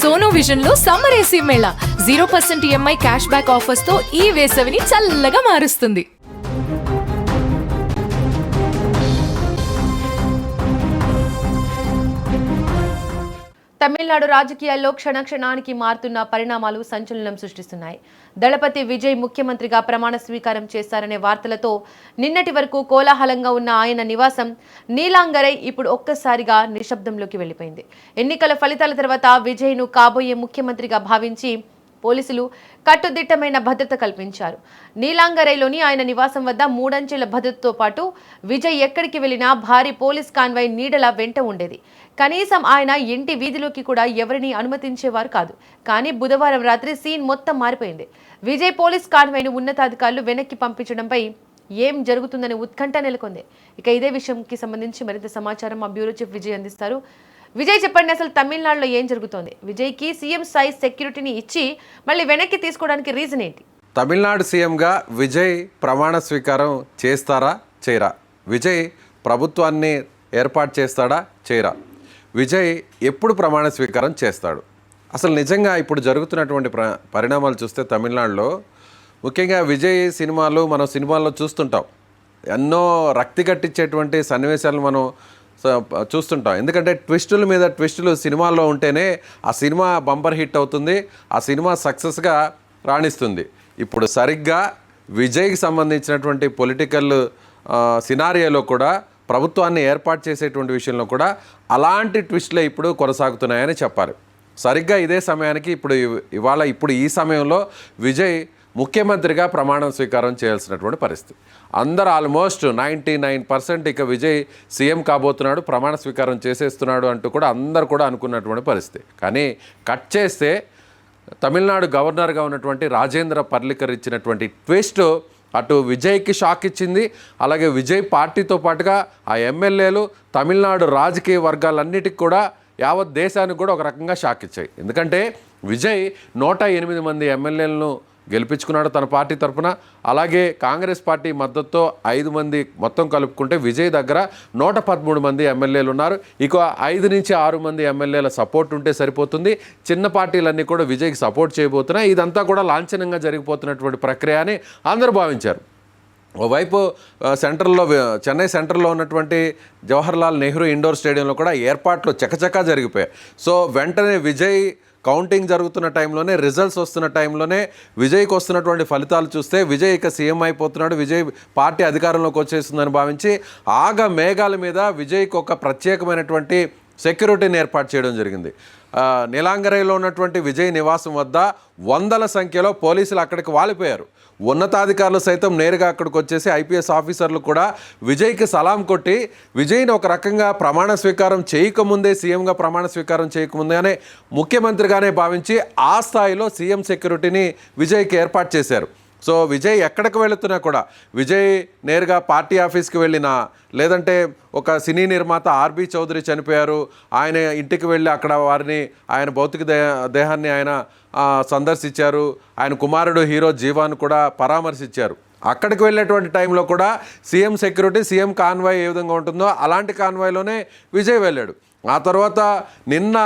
Sono vision లో summer AC Mela 0% EMI cash back offers తో ఈ వేసవిని చల్లగా మారుస్తుంది. తమిళనాడు రాజకీయాల్లో క్షణక్షణానికి మారుతున్న పరిణామాలు సంచలనం సృష్టిస్తున్నాయి. దళపతి విజయ్ ముఖ్యమంత్రిగా ప్రమాణ స్వీకారం చేశారనే వార్తలతో నిన్నటి వరకు కోలాహలంగా ఉన్న ఆయన నివాసం నీలాంగరై ఇప్పుడు ఒక్కసారిగా నిశ్శబ్దంలోకి వెళ్లిపోయింది. ఎన్నికల ఫలితాల తర్వాత విజయ్ను కాబోయే ముఖ్యమంత్రిగా భావించి పోలీసులు కట్టుదిట్టమైన భద్రత కల్పించారు. నీలాంగరైలోని ఆయన నివాసం వద్ద 3 అంచెల భద్రతతో పాటు విజయ్ ఎక్కడికి వెళ్లినా భారీ పోలీస్ కాన్వాయ్ నీడల వెంట ఉండేది. కనీసం ఆయన ఇంటి వీధిలోకి కూడా ఎవరిని అనుమతించేవారు కాదు. కానీ బుధవారం రాత్రి సీన్ మొత్తం మారిపోయింది. విజయ్ పోలీస్ కాన్వాయ్ను ఉన్నతాధికారులు వెనక్కి పంపించడంపై ఏం జరుగుతుందనే ఉత్కంఠ నెలకొంది. ఇక ఇదే విషయంకి సంబంధించి మరింత సమాచారం మా బ్యూరో చీఫ్ విజయ్ అందిస్తారు. విజయ్ చెప్పండి, అసలు తమిళనాడులో ఏం జరుగుతోంది? విజయ్కి సీఎం స్థాయి సెక్యూరిటీని ఇచ్చి మళ్ళీ వెనక్కి తీసుకోవడానికి రీజన్ ఏంటి? తమిళనాడు సీఎంగా విజయ్ ప్రమాణ స్వీకారం చేస్తారా చేయరా? విజయ్ ప్రభుత్వాన్ని ఏర్పాటు చేస్తాడా చేయరా? విజయ్ ఎప్పుడు ప్రమాణ స్వీకారం చేస్తాడు? అసలు నిజంగా ఇప్పుడు జరుగుతున్నటువంటి పరిణామాలు చూస్తే తమిళనాడులో ముఖ్యంగా విజయ్ సినిమాలు మనం సినిమాల్లో చూస్తుంటాం. ఎన్నో రక్తి కట్టించేటువంటి సన్నివేశాలు మనం చూస్తుంటాం. ఎందుకంటే ట్విస్టుల మీద ట్విస్టులు సినిమాల్లో ఉంటేనే ఆ సినిమా బంపర్ హిట్ అవుతుంది, ఆ సినిమా సక్సెస్గా రాణిస్తుంది. ఇప్పుడు సరిగ్గా విజయ్కి సంబంధించినటువంటి పొలిటికల్ సినారియోలో కూడా ప్రభుత్వాన్ని ఏర్పాటు చేసేటువంటి విషయంలో కూడా అలాంటి ట్విస్టులే ఇప్పుడు కొనసాగుతున్నాయని చెప్పాలి. సరిగ్గా ఇదే సమయానికి ఇప్పుడు ఈ సమయంలో విజయ్ ముఖ్యమంత్రిగా ప్రమాణ స్వీకారం చేయాల్సినటువంటి పరిస్థితి. అందరూ ఆల్మోస్ట్ 99% ఇక విజయ్ సీఎం కాబోతున్నాడు, ప్రమాణ స్వీకారం చేసేస్తున్నాడు అంటూ కూడా అందరు కూడా అనుకున్నటువంటి పరిస్థితి. కానీ కట్ చేస్తే తమిళనాడు గవర్నర్గా ఉన్నటువంటి రాజేంద్ర పర్లికర్ ఇచ్చినటువంటి ట్విస్ట్ అటు విజయ్కి షాక్ ఇచ్చింది. అలాగే విజయ్ పార్టీతో పాటుగా ఆ ఎమ్మెల్యేలు తమిళనాడు రాజకీయ వర్గాలన్నిటికీ కూడా యావత్ దేశానికి కూడా ఒక రకంగా షాక్ ఇచ్చాయి. ఎందుకంటే విజయ్ 108 మంది ఎమ్మెల్యేలను గెలిపించుకున్నాడు తన పార్టీ తరఫున. అలాగే కాంగ్రెస్ పార్టీ మద్దతుతో 5 మంది మొత్తం కలుపుకుంటే విజయ్ దగ్గర 113 మంది ఎమ్మెల్యేలు ఉన్నారు. ఇక 5 నుంచి 6 మంది ఎమ్మెల్యేల సపోర్ట్ ఉంటే సరిపోతుంది. చిన్న పార్టీలన్నీ కూడా విజయ్కి సపోర్ట్ చేయబోతున్నాయి. ఇదంతా కూడా లాంఛనంగా జరిగిపోతున్నటువంటి ప్రక్రియ అని అందరూ భావించారు. ఓవైపు చెన్నై సెంట్రల్లో ఉన్నటువంటి జవహర్లాల్ నెహ్రూ ఇండోర్ స్టేడియంలో కూడా ఏర్పాట్లు చకచకా జరిగిపోయాయి. సో వెంటనే విజయ్ కౌంటింగ్ జరుగుతున్న టైంలోనే, రిజల్ట్స్ వస్తున్న టైంలోనే విజయ్కి వస్తున్నటువంటి ఫలితాలు చూస్తే విజయ్ ఇక సీఎం అయిపోతున్నాడు, విజయ్ పార్టీ అధికారంలోకి వచ్చేస్తుందని భావించి మేఘాల మీద విజయ్కి ఒక ప్రత్యేకమైనటువంటి సెక్యూరిటీని ఏర్పాటు చేయడం జరిగింది. నీలాంగరైలో ఉన్నటువంటి విజయ్ నివాసం వద్ద వందల సంఖ్యలో పోలీసులు అక్కడికి వాలిపోయారు. ఉన్నతాధికారులు సైతం నేరుగా అక్కడికి వచ్చేసి ఐపీఎస్ ఆఫీసర్లు కూడా విజయ్కి సలాం కొట్టి విజయ్ని ఒక రకంగా ప్రమాణ స్వీకారం చేయకముందే, సీఎంగా ప్రమాణ స్వీకారం చేయకముందేనే ముఖ్యమంత్రిగానే భావించి ఆ స్థాయిలో సీఎం సెక్యూరిటీని విజయ్కి ఏర్పాటు చేశారు. సో విజయ్ ఎక్కడికి వెళుతున్నా కూడా, విజయ్ నేరుగా పార్టీ ఆఫీస్కి వెళ్ళినా, లేదంటే ఒక సినీ నిర్మాత ఆర్బీ చౌదరి చనిపోయారు, ఆయన ఇంటికి వెళ్ళి అక్కడ ఆయన భౌతిక దేహాన్ని ఆయన సందర్శించారు. ఆయన కుమారుడు హీరో జీవాను కూడా పరామర్శించారు. అక్కడికి వెళ్ళేటువంటి టైంలో కూడా సీఎం సెక్యూరిటీ, సీఎం కాన్వాయ్ ఏ విధంగా ఉంటుందో అలాంటి కాన్వాయ్లోనే విజయ్ వెళ్ళాడు. ఆ తర్వాత నిన్న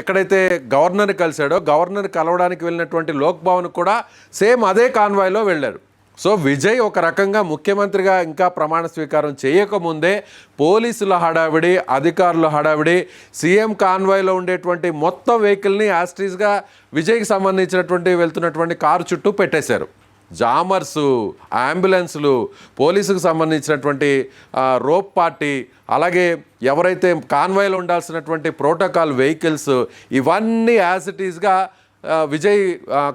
ఎక్కడైతే గవర్నర్ని కలిశాడో, గవర్నర్ కలవడానికి వెళ్ళినటువంటి లోక్ భవన్ కూడా సేమ్ అదే కాన్వాయ్లో వెళ్ళారు. సో విజయ్ ఒక రకంగా ముఖ్యమంత్రిగా ఇంకా ప్రమాణ స్వీకారం చేయకముందే పోలీసుల హడావిడి, అధికారుల హడావిడి, సీఎం కాన్వాయ్లో ఉండేటువంటి మొత్తం వెహికల్ని యాస్ట్రీస్గా విజయ్కి సంబంధించినటువంటి వెళ్తున్నటువంటి కారు చుట్టూ పెట్టేశారు. జామర్సు, అంబులెన్సులు, పోలీసుకు సంబంధించినటువంటి రోప్ పార్టీ, అలాగే ఎవరైతే కాన్వాయ్లో ఉండాల్సినటువంటి ప్రోటోకాల్ వెహికల్స్, ఇవన్నీ యాజ్ ఇట్ ఈస్గా విజయ్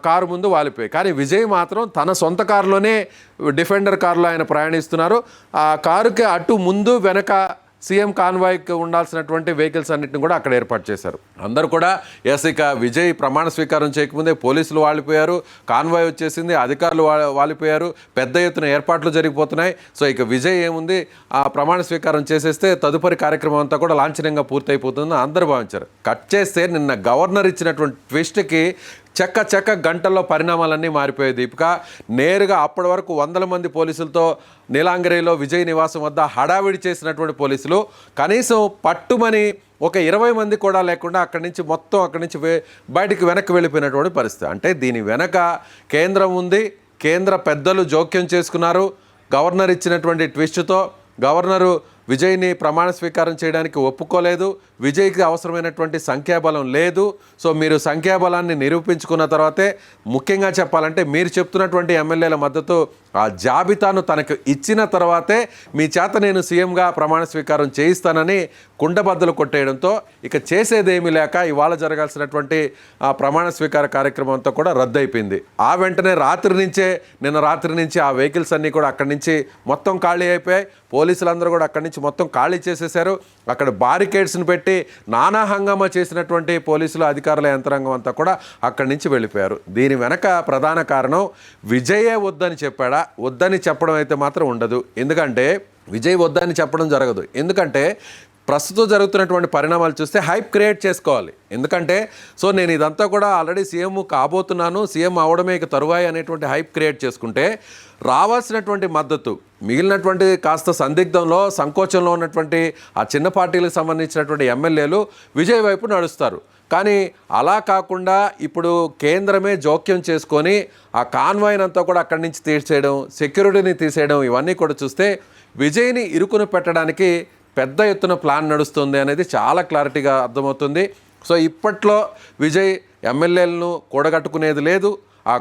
కారు ముందు వాలిపోయాయి. కానీ విజయ్ మాత్రం తన సొంత కారులోనే, డిఫెండర్ కారులో ఆయన ప్రయాణిస్తున్నారు. ఆ కారుకి అటు ముందు వెనక సీఎం కాన్వాయ్కి ఉండాల్సినటువంటి వెహికల్స్ అన్నింటిని కూడా అక్కడ ఏర్పాటు చేశారు. అందరూ కూడా ఇక విజయ్ ప్రమాణ స్వీకారం చేయకముందే పోలీసులు వాలిపోయారు, కాన్వాయ్ వచ్చేసింది, అధికారులు వాలిపోయారు, పెద్ద ఎత్తున ఏర్పాట్లు జరిగిపోతున్నాయి. సో ఇక విజయ్ ఏముంది, ఆ ప్రమాణ స్వీకారం చేసేస్తే తదుపరి కార్యక్రమం అంతా కూడా లాంఛనంగా పూర్తయిపోతుందని అందరూ భావించారు. కట్ చేస్తే నిన్న గవర్నర్ ఇచ్చినటువంటి ట్విస్ట్కి చెక్క గంటల్లో పరిణామాలన్నీ మారిపోయాయి దీపిక. నేరుగా అప్పటి వరకు వందల మంది పోలీసులతో నీలాంగిరిలో విజయ్ నివాసం వద్ద హడావిడి చేసినటువంటి పోలీసులు కనీసం పట్టుమని ఒక 20 మంది కూడా లేకుండా అక్కడి నుంచి బయటికి వెనక్కి వెళ్ళిపోయినటువంటి పరిస్థితి. అంటే దీని వెనక కేంద్రం ఉంది, కేంద్ర పెద్దలు జోక్యం చేసుకున్నారు. గవర్నర్ ఇచ్చినటువంటి ట్విస్ట్తో గవర్నరు విజయ్ని ప్రమాణ స్వీకారం చేయడానికి ఒప్పుకోలేదు. విజయ్కి అవసరమైనటువంటి సంఖ్యాబలం లేదు. సో మీరు సంఖ్యాబలాన్ని నిరూపించుకున్న తర్వాతే, ముఖ్యంగా చెప్పాలంటే మీరు చెప్తున్నటువంటి ఎమ్మెల్యేల మద్దతు ఆ జాబితాను తనకు ఇచ్చిన తర్వాతే మీ చేత నేను సీఎంగా ప్రమాణ స్వీకారం చేయిస్తానని కుండబద్దలు కొట్టేయడంతో ఇక చేసేదేమీ లేక ఇవాళ జరగాల్సినటువంటి ఆ ప్రమాణ స్వీకార కార్యక్రమం అంతా కూడా రద్దయిపోయింది. ఆ వెంటనే నిన్న రాత్రి నుంచి ఆ వెహికల్స్ అన్నీ కూడా అక్కడి నుంచి మొత్తం ఖాళీ అయిపోయాయి. పోలీసులందరూ కూడా అక్కడి నుంచి మొత్తం ఖాళీ చేసేశారు. అక్కడ బారికేడ్స్ని పెట్టి నానా హంగామా చేసినటువంటి పోలీసులు అధికారుల యంత్రాంగం అంతా కూడా అక్కడి నుంచి వెళ్ళిపోయారు. దీని వెనక ప్రధాన కారణం విజయే వద్దని చెప్పాడా? వద్దని చెప్పడం అయితే మాత్రం ఉండదు. ఎందుకంటే విజయ్ వద్దని చెప్పడం జరగదు. ఎందుకంటే ప్రస్తుతం జరుగుతున్నటువంటి పరిణామాలు చూస్తే హైప్ క్రియేట్ చేసుకోవాలి. ఎందుకంటే నేను ఇదంతా కూడా ఆల్రెడీ సీఎం కాబోతున్నాను, సీఎం అవడమే ఇక తరువాయి అనేటువంటి హైప్ క్రియేట్ చేసుకుంటే రావాల్సినటువంటి మద్దతు మిగిలినటువంటి కాస్త సందిగ్ధంలో సంకోచంలో ఉన్నటువంటి ఆ చిన్న పార్టీలకు సంబంధించినటువంటి ఎమ్మెల్యేలు విజయ్ వైపు నడుస్తారు. కానీ అలా కాకుండా ఇప్పుడు కేంద్రమే జోక్యం చేసుకొని ఆ కాన్వాయ్ని అంతా కూడా అక్కడి నుంచి తీసేయడం, సెక్యూరిటీని తీసేయడం, ఇవన్నీ కూడా చూస్తే విజయ్ని ఇరుకును పెట్టడానికి పెద్ద ఎత్తున ప్లాన్ నడుస్తుంది అనేది చాలా క్లారిటీగా అర్థమవుతుంది. సో ఇప్పట్లో విజయ్ ఎమ్మెల్యేలను కూడగట్టుకునేది లేదు, ఆ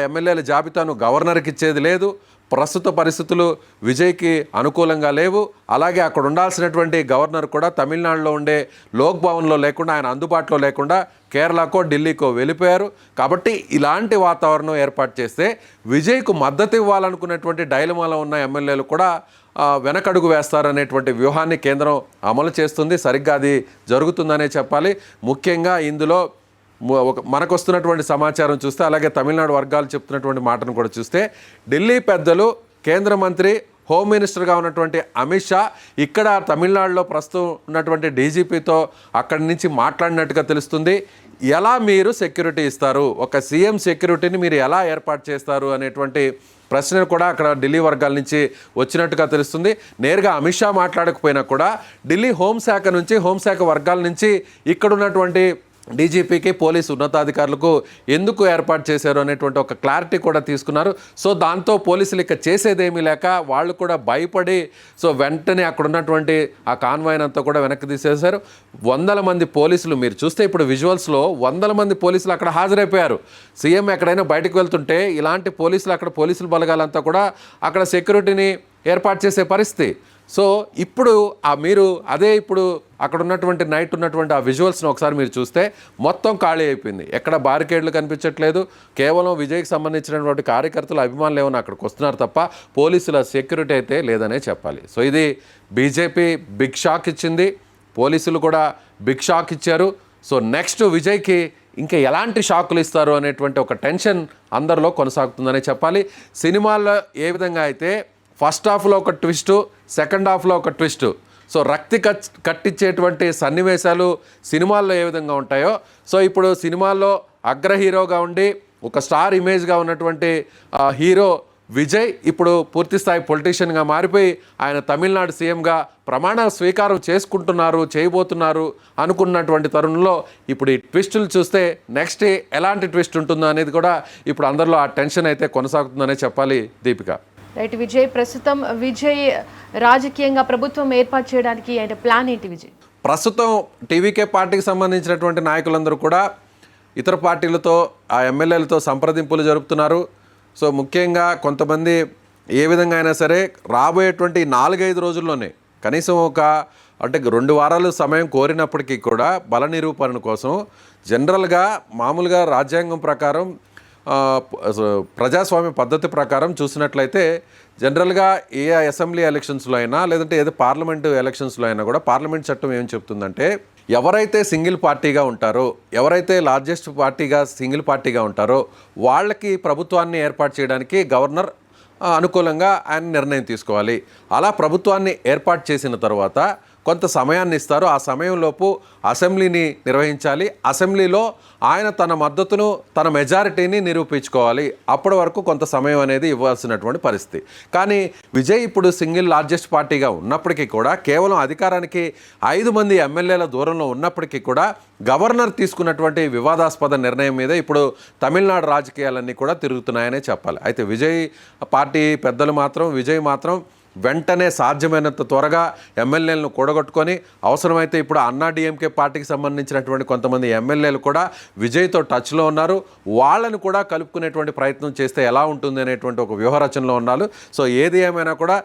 ఎమ్మెల్యేల జాబితాను గవర్నర్కి ఇచ్చేది లేదు. ప్రస్తుత పరిస్థితులు విజయ్కి అనుకూలంగా లేవు. అలాగే అక్కడ ఉండాల్సినటువంటి గవర్నర్ కూడా తమిళనాడులో ఉండే లోక్ భవన్లో లేకుండా, ఆయన అందుబాటులో లేకుండా కేరళకో ఢిల్లీకో వెళ్ళిపోయారు. కాబట్టి ఇలాంటి వాతావరణం ఏర్పాటు చేస్తే విజయ్కు మద్దతు ఇవ్వాలనుకున్నటువంటి డైలమాలో ఉన్న ఎమ్మెల్యేలు కూడా వెనకడుగు వేస్తారనేటువంటి వ్యూహాన్ని కేంద్రం అమలు చేస్తుంది. సరిగ్గా అది జరుగుతుందనే చెప్పాలి. ముఖ్యంగా ఇందులో మనకు వస్తున్నటువంటి సమాచారం చూస్తే, అలాగే తమిళనాడు వర్గాలు చెప్తున్నటువంటి మాటను కూడా చూస్తే, ఢిల్లీ పెద్దలు, కేంద్ర మంత్రి, హోమ్ మినిస్టర్గా ఉన్నటువంటి అమిత్ షా ఇక్కడ తమిళనాడులో ప్రస్తుతం ఉన్నటువంటి డీజీపీతో అక్కడి నుంచి మాట్లాడినట్టుగా తెలుస్తుంది. ఎలా మీరు సెక్యూరిటీ ఇస్తారు, ఒక సీఎం సెక్యూరిటీని మీరు ఎలా ఏర్పాటు చేస్తారు అనేటువంటి ప్రశ్నలు కూడా అక్కడ ఢిల్లీ వర్గాల నుంచి వచ్చినట్టుగా తెలుస్తుంది. నేరుగా అమిత్ షా మాట్లాడకపోయినా కూడా ఢిల్లీ హోంశాఖ వర్గాల నుంచి ఇక్కడ ఉన్నటువంటి డీజీపీకి, పోలీసు ఉన్నతాధికారులకు ఎందుకు ఏర్పాటు చేశారు అనేటువంటి ఒక క్లారిటీ కూడా తీసుకున్నారు. సో దాంతో పోలీసులు ఇక చేసేదేమీ లేక వాళ్ళు కూడా భయపడి వెంటనే అక్కడ ఉన్నటువంటి ఆ కాన్వాయ్ని అంతా కూడా వెనక్కి తీసేశారు. 100 మంది పోలీసులు మీరు చూస్తే ఇప్పుడు విజువల్స్లో 100 మంది పోలీసులు అక్కడ హాజరైపోయారు. సీఎం ఎక్కడైనా బయటకు వెళ్తుంటే ఇలాంటి పోలీసుల బలగాలంతా కూడా అక్కడ సెక్యూరిటీని ఏర్పాటు చేసే పరిస్థితి. సో ఇప్పుడు ఇప్పుడు అక్కడ ఉన్నటువంటి నైట్ ఉన్నటువంటి ఆ విజువల్స్ని ఒకసారి మీరు చూస్తే మొత్తం ఖాళీ అయిపోయింది. ఎక్కడ బారికేడ్లు కనిపించట్లేదు. కేవలం విజయ్కి సంబంధించినటువంటి కార్యకర్తలు, అభిమానులు ఏమైనా అక్కడికి వస్తున్నారు తప్ప పోలీసుల సెక్యూరిటీ అయితే లేదనే చెప్పాలి. సో ఇది బీజేపీ బిగ్ షాక్ ఇచ్చింది, పోలీసులు కూడా బిగ్ షాక్ ఇచ్చారు. సో నెక్స్ట్ విజయ్కి ఇంకా ఎలాంటి షాకులు ఇస్తారు అనేటువంటి ఒక టెన్షన్ అందరిలో కొనసాగుతుందనే చెప్పాలి. సినిమాల్లో ఏ విధంగా అయితే ఫస్ట్ హాఫ్లో ఒక ట్విస్టు, సెకండ్ హాఫ్లో ఒక ట్విస్టు, రక్తి కట్టించేటువంటి సన్నివేశాలు సినిమాల్లో ఏ విధంగా ఉంటాయో, ఇప్పుడు సినిమాల్లో అగ్ర హీరోగా ఉండి ఒక స్టార్ ఇమేజ్గా ఉన్నటువంటి హీరో విజయ్ ఇప్పుడు పూర్తిస్థాయి పొలిటీషియన్గా మారిపోయి ఆయన తమిళనాడు సీఎంగా ప్రమాణ స్వీకారం చేయబోతున్నారు అనుకున్నటువంటి తరుణంలో ఇప్పుడు ఈ ట్విస్టులు చూస్తే నెక్స్ట్ ఎలాంటి ట్విస్ట్ ఉంటుందో అనేది కూడా ఇప్పుడు అందరిలో ఆ టెన్షన్ అయితే కొనసాగుతుందనే చెప్పాలి. దీపిక. రైట్ విజయ్, ప్రస్తుతం విజయ్ రాజకీయంగా ప్రభుత్వం ఏర్పాటు చేయడానికి అంటే ప్లాన్ ఏంటి విజయ్? ప్రస్తుతం టీవీకే పార్టీకి సంబంధించినటువంటి నాయకులందరూ కూడా ఇతర పార్టీలతో, ఆ ఎమ్మెల్యేలతో సంప్రదింపులు జరుపుతున్నారు. ముఖ్యంగా కొంతమంది ఏ విధంగా అయినా సరే రాబోయేటువంటి 4-5 రోజుల్లోనే కనీసం అంటే 2 వారాలు సమయం కోరినప్పటికీ కూడా బల నిరూపణ కోసం జనరల్గా మామూలుగా రాజ్యాంగం ప్రకారం, ప్రజాస్వామ్య పద్ధతి ప్రకారం చూసినట్లయితే జనరల్గా ఏ అసెంబ్లీ ఎలక్షన్స్లో అయినా లేదంటే ఏదో పార్లమెంటు ఎలక్షన్స్లో అయినా కూడా పార్లమెంట్ చట్టం ఏం చెప్తుందంటే, ఎవరైతే సింగిల్ పార్టీగా ఉంటారో, ఎవరైతే లార్జెస్ట్ పార్టీగా సింగిల్ పార్టీగా ఉంటారో వాళ్ళకి ప్రభుత్వాన్ని ఏర్పాటు చేయడానికి గవర్నర్ అనుకూలంగా ఆయన నిర్ణయం తీసుకోవాలి. అలా ప్రభుత్వాన్ని ఏర్పాటు చేసిన తర్వాత కొంత సమయాన్ని ఇస్తారు. ఆ సమయంలోపు అసెంబ్లీని నిర్వహించాలి. అసెంబ్లీలో ఆయన తన మద్దతును, తన మెజారిటీని నిరూపించుకోవాలి. అప్పటి వరకు కొంత సమయం అనేది ఇవ్వాల్సినటువంటి పరిస్థితి. కానీ విజయ్ ఇప్పుడు సింగిల్ లార్జెస్ట్ పార్టీగా ఉన్నప్పటికీ కూడా, కేవలం అధికారానికి 5 మంది ఎమ్మెల్యేల దూరంలో ఉన్నప్పటికీ కూడా, గవర్నర్ తీసుకున్నటువంటి వివాదాస్పద నిర్ణయం మీద ఇప్పుడు తమిళనాడు రాజకీయాలన్నీ కూడా తిరుగుతున్నాయనే చెప్పాలి. అయితే విజయ్ పార్టీ పెద్దలు మాత్రం, విజయ్ మాత్రం వెంటనే సాధ్యమైనంత త్వరగా ఎమ్మెల్యేలను కూడగొట్టుకొని, అవసరమైతే ఇప్పుడు అన్నా డిఎంకే పార్టీకి సంబంధించినటువంటి కొంతమంది ఎమ్మెల్యేలు కూడా విజయ్తో టచ్లో ఉన్నారు. వాళ్ళను కూడా కలుపుకునేటువంటి ప్రయత్నం చేస్తే ఎలా ఉంటుంది అనేటువంటి ఒక వ్యూహరచనలో ఉన్నారు. సో ఏది ఏమైనా కూడా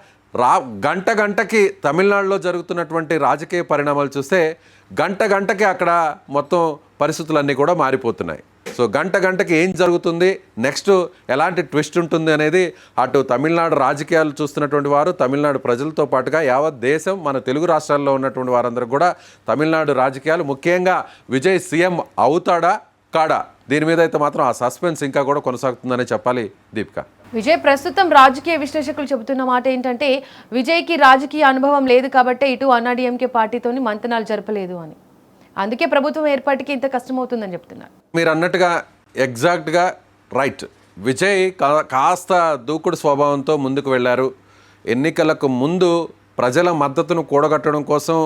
గంటకి తమిళనాడులో జరుగుతున్నటువంటి రాజకీయ పరిణామాలు చూస్తే గంటకి అక్కడ మొత్తం పరిస్థితులన్నీ కూడా మారిపోతున్నాయి. సో గంటకి ఏం జరుగుతుంది, నెక్స్ట్ ఎలాంటి ట్విస్ట్ ఉంటుంది అనేది అటు తమిళనాడు రాజకీయాలు చూస్తున్నటువంటి వారు, తమిళనాడు ప్రజలతో పాటుగా యావత్ దేశం, మన తెలుగు రాష్ట్రాల్లో ఉన్నటువంటి వారందరూ కూడా తమిళనాడు రాజకీయాలు, ముఖ్యంగా విజయ్ సీఎం అవుతాడా కాడా, దీని మీద అయితే మాత్రం ఆ సస్పెన్స్ ఇంకా కూడా కొనసాగుతుందనే చెప్పాలి. దీపిక, విజయ్ ప్రస్తుతం రాజకీయ విశ్లేషకులు చెబుతున్న మాట ఏంటంటే, విజయ్కి రాజకీయ అనుభవం లేదు కాబట్టే ఇటు అన్నాడీఎంకే పార్టీతోని మంతనాలు జరపలేదు అని, అందుకే ప్రభుత్వం ఏర్పాటుకి ఇంత కష్టమవుతుందని చెప్తున్నారు. మీరు అన్నట్టుగా ఎగ్జాక్ట్గా రైట్. విజయ్ కాస్త దూకుడు స్వభావంతో ముందుకు వెళ్ళారు. ఎన్నికలకు ముందు ప్రజల మద్దతును కూడగట్టడం కోసం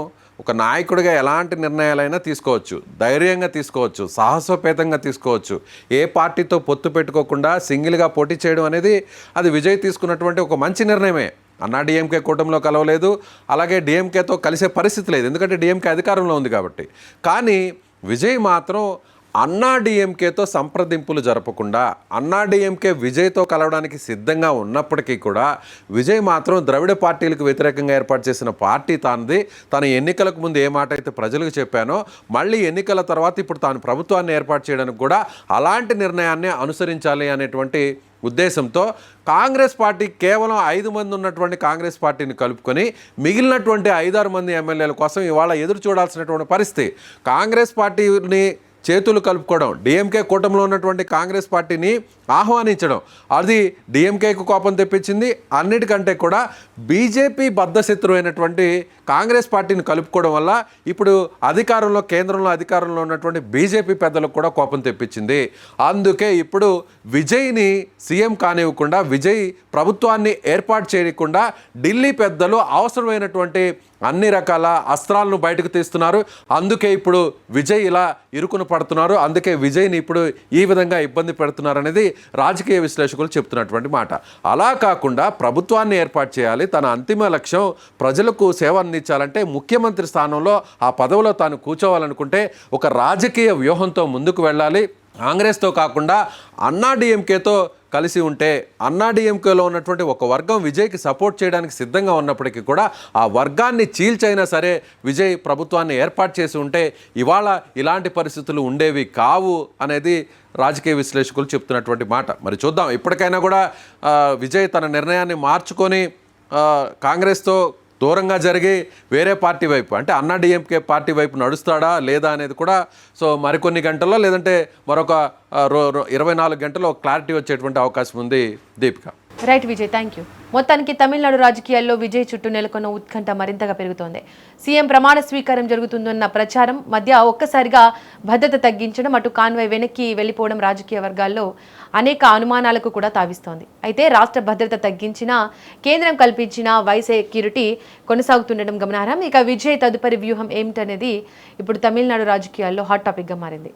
ఒక నాయకుడిగా ఎలాంటి నిర్ణయాలైనా తీసుకోవచ్చు, ధైర్యంగా తీసుకోవచ్చు, సాహసోపేతంగా తీసుకోవచ్చు. ఏ పార్టీతో పొత్తు పెట్టుకోకుండా సింగిల్గా పోటీ చేయడం అనేది అది విజయ్ తీసుకున్నటువంటి ఒక మంచి నిర్ణయమే. అన్నా డిఎంకే కూటమిలో కలవలేదు, అలాగే డిఎంకేతో కలిసే పరిస్థితి లేదు, ఎందుకంటే డిఎంకే అధికారంలో ఉంది కాబట్టి. కానీ విజయ్ మాత్రం అన్నా డిఎంకేతో సంప్రదింపులు జరపకుండా, అన్నా డిఎంకే విజయ్తో కలవడానికి సిద్ధంగా ఉన్నప్పటికీ కూడా, విజయ్ మాత్రం ద్రవిడ పార్టీలకు వ్యతిరేకంగా ఏర్పాటు చేసిన పార్టీ తానది. తన ఎన్నికలకు ముందు ఏ మాట అయితే ప్రజలకు చెప్పానో, మళ్ళీ ఎన్నికల తర్వాత ఇప్పుడు తాను ప్రభుత్వాన్ని ఏర్పాటు చేయడానికి కూడా అలాంటి నిర్ణయాన్ని అనుసరించాలి అనేటువంటి ఉద్దేశంతో కాంగ్రెస్ పార్టీ కేవలం 5 మంది ఉన్నటువంటి కాంగ్రెస్ పార్టీని కలుపుకొని మిగిలినటువంటి 5-6 మంది ఎమ్మెల్యేల కోసం ఇవాళ ఎదురు చూడాల్సినటువంటి పరిస్థితి. కాంగ్రెస్ పార్టీని చేతులు కలుపుకోవడం, డిఎంకే కూటమిలో ఉన్నటువంటి కాంగ్రెస్ పార్టీని ఆహ్వానించడం, అది డిఎంకేకు కోపం తెప్పించింది. అన్నిటికంటే కూడా బీజేపీ బద్ధశత్రువు అయినటువంటి కాంగ్రెస్ పార్టీని కలుపుకోవడం వల్ల ఇప్పుడు కేంద్రంలో అధికారంలో ఉన్నటువంటి బీజేపీ పెద్దలకు కూడా కోపం తెప్పించింది. అందుకే ఇప్పుడు విజయ్ని సీఎం కానివ్వకుండా, విజయ్ ప్రభుత్వాన్ని ఏర్పాటు చేయకుండా ఢిల్లీ పెద్దలు అవసరమైనటువంటి అన్ని రకాల అస్త్రాలను బయటకు తీస్తున్నారు. అందుకే ఇప్పుడు విజయ్ ఇలా ఇరుకును పడుతున్నారు. అందుకే విజయ్ని ఇప్పుడు ఈ విధంగా ఇబ్బంది పెడుతున్నారు అనేది రాజకీయ విశ్లేషకులు చెప్తున్నటువంటి మాట. అలా కాకుండా ప్రభుత్వాన్ని ఏర్పాటు చేయాలి, తన అంతిమ లక్ష్యం ప్రజలకు సేవ అందించాలంటే, ముఖ్యమంత్రి స్థానంలో ఆ పదవిలో తాను కూర్చోవాలనుకుంటే ఒక రాజకీయ వ్యూహంతో ముందుకు వెళ్ళాలి. కాంగ్రెస్తో కాకుండా అన్నా డిఎంకేతో కలిసి ఉంటే, అన్నా డిఎంకేలో ఉన్నటువంటి ఒక వర్గం విజయ్కి సపోర్ట్ చేయడానికి సిద్ధంగా ఉన్నప్పటికీ కూడా ఆ వర్గాన్ని చీల్చైనా సరే విజయ్ ప్రభుత్వాన్ని ఏర్పాటు చేసి ఉంటే ఇవాళ ఇలాంటి పరిస్థితులు ఉండేవి కావు అనేది రాజకీయ విశ్లేషకులు చెప్తున్నటువంటి మాట. మరి చూద్దాం, ఇప్పటికైనా కూడా విజయ్ తన నిర్ణయాన్ని మార్చుకొని కాంగ్రెస్తో దూరంగా జరిగి వేరే పార్టీ వైపు, అంటే అన్నా డిఎంకే పార్టీ వైపు నడుస్తాడా లేదా అనేది కూడా సో మరికొన్ని గంటల్లో, లేదంటే మరొక 24 గంటల్లో క్లారిటీ వచ్చేటువంటి అవకాశం ఉంది. Deepika, right Vijay, thank you. మొత్తానికి తమిళనాడు రాజకీయాల్లో విజయ్ చుట్టూ నెలకొన్న ఉత్కంఠ మరింతగా పెరుగుతోంది. సీఎం ప్రమాణ స్వీకారం జరుగుతుందన్న ప్రచారం మధ్య ఒక్కసారిగా భద్రత తగ్గించడం, అటు కాన్వాయ్ వెనక్కి వెళ్ళిపోవడం రాజకీయ వర్గాల్లో అనేక అనుమానాలకు కూడా తావిస్తోంది. అయితే రాష్ట్ర భద్రత తగ్గించినా, కేంద్రం కల్పించిన వైస్ సెక్యూరిటీ కొనసాగుతుండడం గమనార్హం. ఇక విజయ్ తదుపరి వ్యూహం ఏమిటనేది ఇప్పుడు తమిళనాడు రాజకీయాల్లో హాట్ టాపిక్గా మారింది.